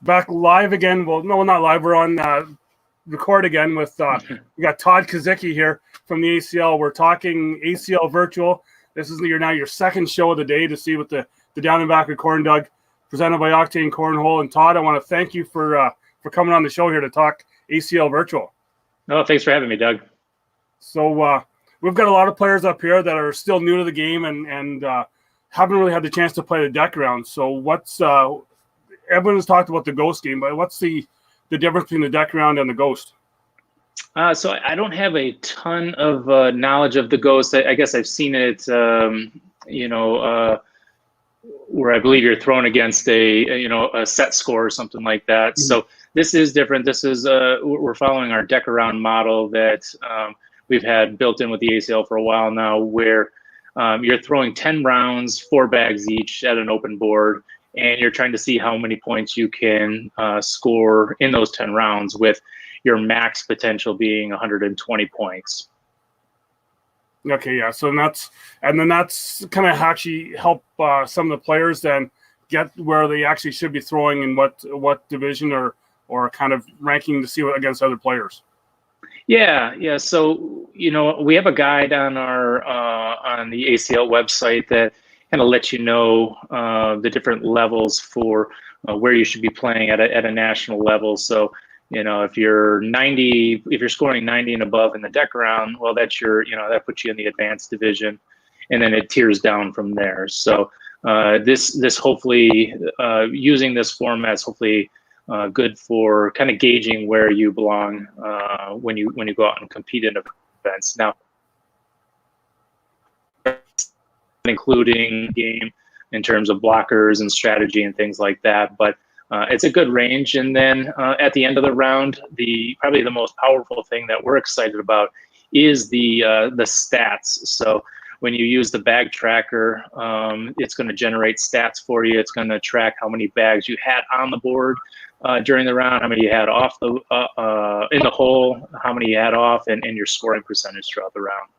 Back live again. Well, no, not live. We're on record again with we got Todd Kisicki here from the ACL. We're talking ACL Virtual. This is your second show of the day to see with the Down and Back with Corn Doug, presented by Octane Cornhole. And Todd, I want to thank you for coming on the show here to talk ACL Virtual. Oh, thanks for having me, Doug. So we've got a lot of players up here that are still new to the game and haven't really had the chance to play the deck round. So what's everyone has talked about the Ghost game, but what's the difference between the deck round and the Ghost? So I don't have a ton of knowledge of the Ghost. I guess I've seen it, where I believe you're thrown against a set score or something like that. Mm-hmm. So this is different. This is we're following our deck around model that we've had built in with the ACL for a while now, where you're throwing 10 rounds, 4 bags each at an open board, and you're trying to see how many points you can score in those 10 rounds, with your max potential being 120 points. Okay, yeah. So that's kind of actually help some of the players then get where they actually should be throwing in what division or kind of ranking to see what against other players. Yeah. So we have a guide on our on the ACL website that kind of lets you know the different levels for where you should be playing at a national level. So if you're scoring 90 and above in the deck round, well, that's that puts you in the advanced division, and then it tiers down from there. So this hopefully using this format is hopefully good for kind of gauging where you belong when you go out and compete in events. Now, including game in terms of blockers and strategy and things like that, but it's a good range. And then at the end of the round, probably the most powerful thing that we're excited about is the stats. So when you use the bag tracker, it's going to generate stats for you. It's going to track how many bags you had on the board during the round, how many you had off in the hole, how many you had off, and your scoring percentage throughout the round.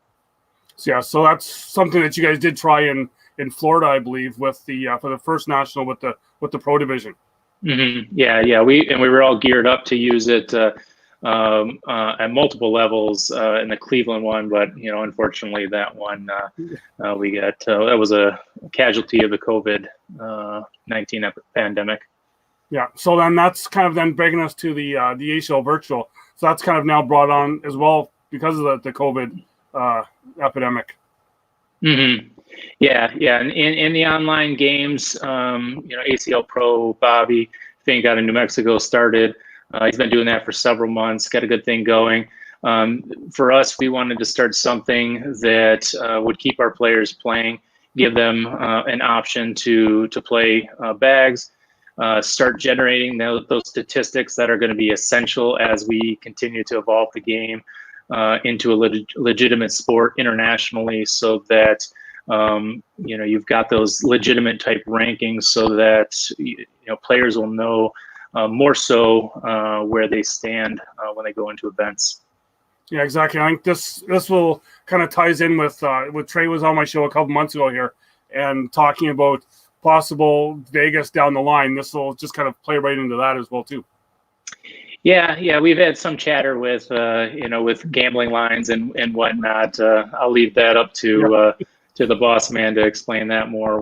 Yeah, so that's something that you guys did try in Florida, I believe, with the for the first national with the pro division. Mm-hmm. Yeah. We were all geared up to use it at multiple levels in the Cleveland one, but unfortunately that one we got that was a casualty of the COVID-19 pandemic. Yeah, so then that's kind of then bringing us to the ACL Virtual. So that's kind of now brought on as well because of the COVID epidemic. Mm-hmm. Yeah. And in the online games, ACL Pro Bobby Fink out of New Mexico started. He's been doing that for several months, got a good thing going. For us, we wanted to start something that would keep our players playing, give them an option to play bags, start generating those statistics that are going to be essential as we continue to evolve the game into a legitimate sport internationally, so that you've got those legitimate type rankings, so that players will know more so where they stand when they go into events. Yeah, exactly. I think this will kind of ties in with Trey was on my show a couple months ago here and talking about possible Vegas down the line. This will just kind of play right into that as well too. Yeah, we've had some chatter with with gambling lines and whatnot. I'll leave that up to the boss man to explain that more.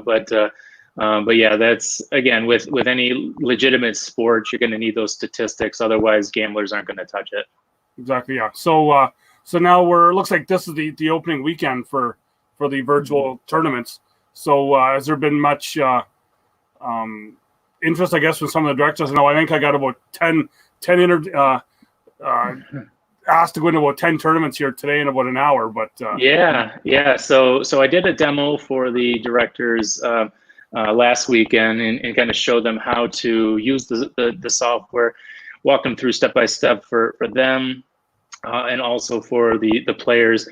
But yeah, that's again with any legitimate sport, you're going to need those statistics. Otherwise, gamblers aren't going to touch it. Exactly. Yeah. So now looks like this is the opening weekend for the virtual tournaments. So has there been much interest, I guess, from some of the directors? I think I got about 10 asked to go into about 10 tournaments here today in about an hour. But yeah. So I did a demo for the directors last weekend and kind of showed them how to use the software, walk them through step by step for them and also for the players.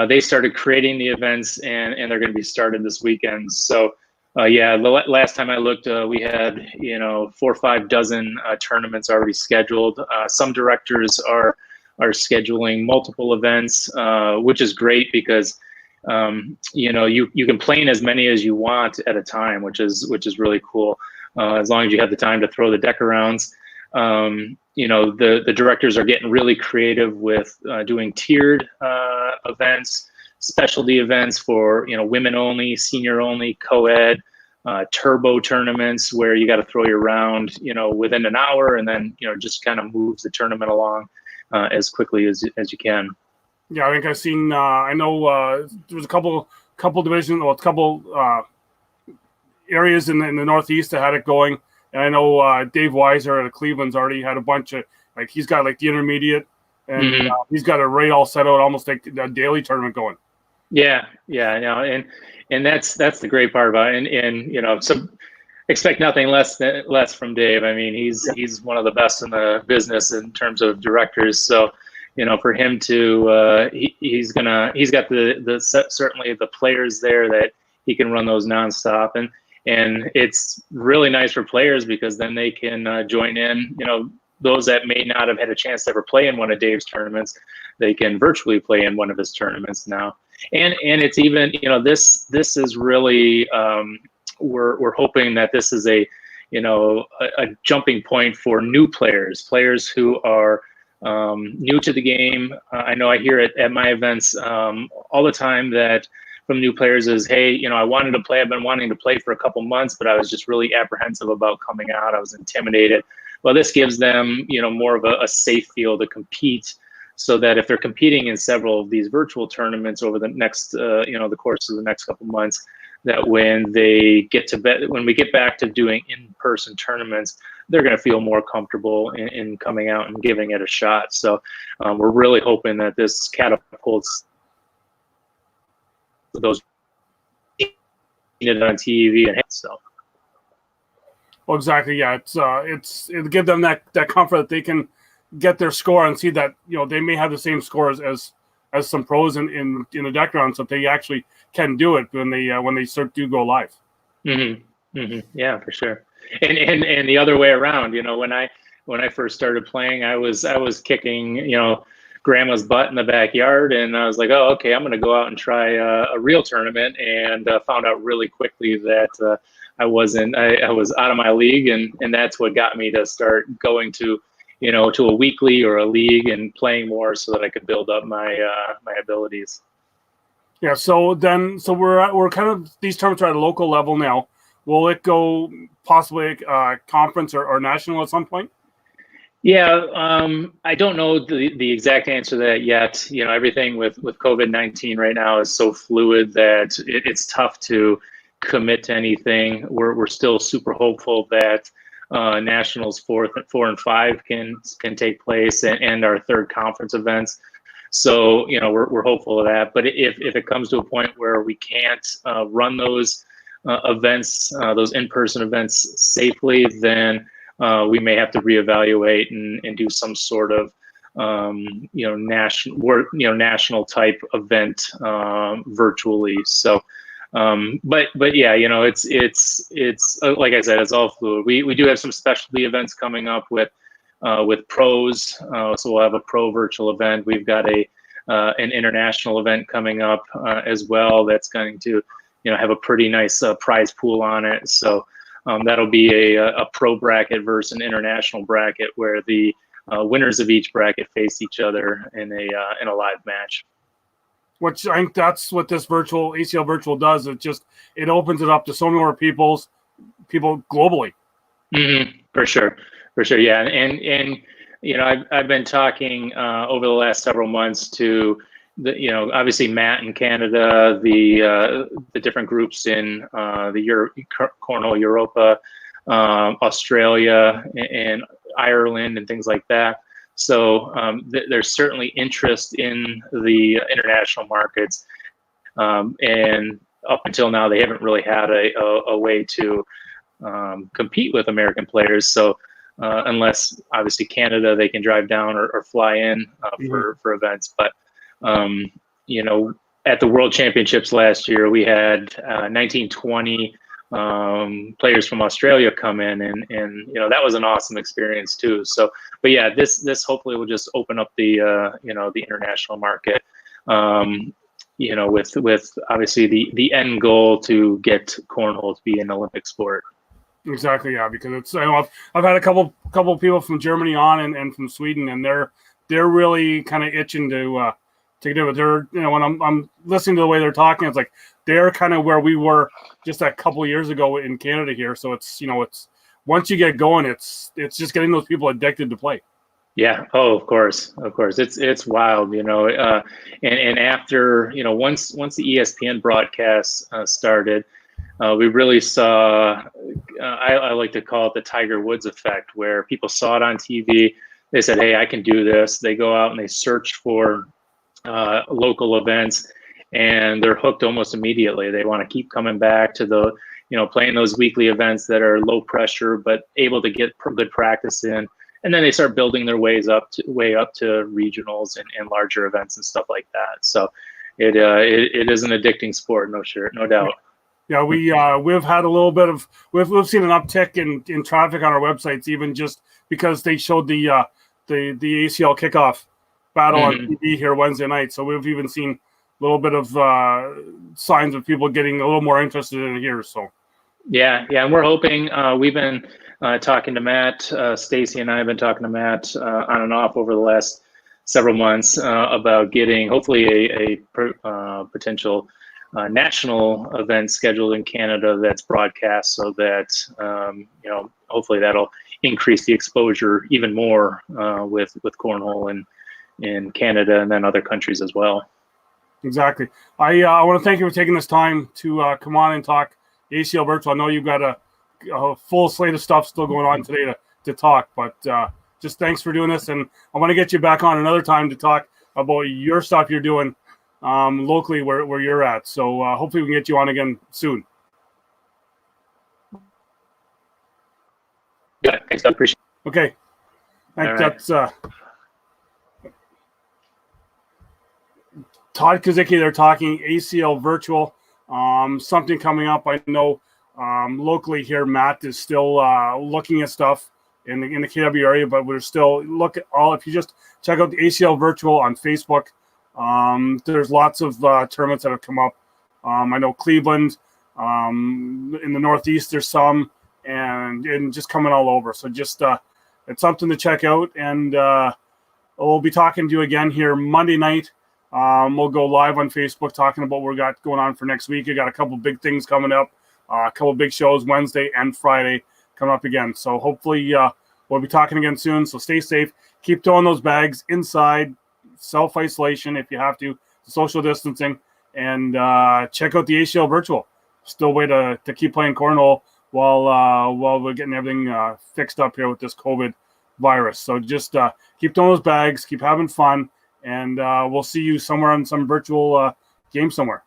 They started creating the events and they're going to be started this weekend. So the last time I looked, we had 4 or 5 dozen tournaments already scheduled. Some directors are scheduling multiple events, which is great because you can play in as many as you want at a time, which is really cool. as long as you have the time to throw the deck arounds. The directors are getting really creative with doing tiered events, specialty events for women only, senior only, co-ed, turbo tournaments where you got to throw your round within an hour, and then just kind of moves the tournament along as quickly as you can. Yeah, I think I've seen. I know there was a couple divisions, well, a couple areas in the Northeast that had it going. And I know Dave Weiser at Cleveland's already had a bunch of, like, he's got like the intermediate, and he's got a rate all set out, almost like a daily tournament going. Yeah, and that's the great part about it. And so expect nothing less from Dave. I mean, he's one of the best in the business in terms of directors. So for him to he's got certainly the players there that he can run those nonstop, and it's really nice for players because then they can join in. Those that may not have had a chance to ever play in one of Dave's tournaments, they can virtually play in one of his tournaments now. And it's even this is really we're hoping that this is a jumping point for new players who are new to the game. I know I hear it at my events all the time that from new players is, hey, I wanted to play. I've been wanting to play for a couple months, but I was just really apprehensive about coming out. I was intimidated. Well, this gives them, more of a safe field to compete, so that if they're competing in several of these virtual tournaments over the next, the course of the next couple months, that when we get back to doing in-person tournaments, they're going to feel more comfortable in coming out and giving it a shot. So we're really hoping that this catapults those on TV and so. Well, exactly. Yeah, it'll give them that comfort that they can get their score and see that they may have the same scores as some pros in the deck round, so they actually can do it when they do go live. Yeah, for sure. And the other way around, when I first started playing, I was kicking grandma's butt in the backyard, and I was like, oh, okay, I'm going to go out and try a real tournament, and found out really quickly that I was out of my league, and that's what got me to start going to to a weekly or a league and playing more so that I could build up my my abilities. Yeah. So we're kind of, these tournaments are at a local level now. Will it go possibly conference or national at some point? Yeah, I don't know the exact answer to that yet. Everything with COVID-19 right now is so fluid that it's tough to commit to anything. We're still super hopeful that nationals 4 and 5 can take place, and our third conference events. So we're hopeful of that. But if it comes to a point where we can't run those events, those in-person events safely, then we may have to reevaluate and do some sort of national type event virtually. So. But yeah, it's like I said, it's all fluid. We do have some specialty events coming up with pros. So we'll have a pro virtual event. We've got an international event coming up as well. That's going to have a pretty nice prize pool on it. So that'll be a pro bracket versus an international bracket where the winners of each bracket face each other in a live match. Which I think that's what this virtual ACL Virtual does. It opens it up to so many more people globally. For sure, yeah. And I've been talking over the last several months to obviously Matt in Canada, the different groups in the Cornhole Europa, Australia, and Ireland, and things like that. So there's certainly interest in the international markets, and up until now they haven't really had a way to compete with American players. So unless obviously Canada, they can drive down or fly in for events. But at the World Championships last year, we had 1920 players from Australia come in, and that was an awesome experience too. So, but yeah, this hopefully will just open up the the international market, with obviously the end goal to get cornhole to be an Olympic sport. Exactly, yeah, because it's I've had a couple people from Germany on and from Sweden, and they're really kind of itching to do it. They're when I'm listening to the way they're talking, it's like they're kind of where we were just a couple of years ago in Canada here. So it's it's once you get going, it's just getting those people addicted to play. Yeah. Oh, of course. It's wild, and after, once the ESPN broadcast started, we really saw, I like to call it the Tiger Woods effect, where people saw it on TV. They said, hey, I can do this. They go out and they search for local events, and they're hooked almost immediately. They want to keep coming back to the, playing those weekly events that are low pressure, but able to get good practice in. And then they start building their way up to regionals and larger events and stuff like that. So it is an addicting sport, no doubt. Yeah, we've had a little bit of we've seen an uptick in traffic on our websites, even just because they showed the ACL kickoff battle on TV here Wednesday night. So we've even seen a little bit of signs of people getting a little more interested in it here. So yeah, and we're hoping. We've been talking to Matt. Stacy and I have been talking to Matt on and off over the last several months about getting hopefully a potential national event scheduled in Canada that's broadcast, so that hopefully that'll increase the exposure even more with cornhole in Canada and then other countries as well. Exactly. I want to thank you for taking this time to come on and talk ACL Virtual. I know you've got a full slate of stuff still going on today to talk, but just thanks for doing this, and I want to get you back on another time to talk about your stuff you're doing locally where you're at. So hopefully we can get you on again soon. Yeah, thanks. I appreciate it. Okay. That's Todd Kisicki. They're talking ACL Virtual. Something coming up. I know locally here, Matt is still looking at stuff in the KW area, but we're still if you just check out the ACL Virtual on Facebook, there's lots of tournaments that have come up. I know Cleveland, in the Northeast, there's some, and just coming all over. So just it's something to check out, and we'll be talking to you again here Monday night. We'll go live on Facebook talking about what we got going on for next week. We got a couple big things coming up, a couple big shows Wednesday and Friday coming up again. So hopefully we'll be talking again soon. So stay safe. Keep throwing those bags inside, self-isolation if you have to, social distancing, and check out the ACL Virtual. Still a way to keep playing cornhole while we're getting everything fixed up here with this COVID virus. So just keep throwing those bags, keep having fun, and we'll see you somewhere on some virtual game somewhere.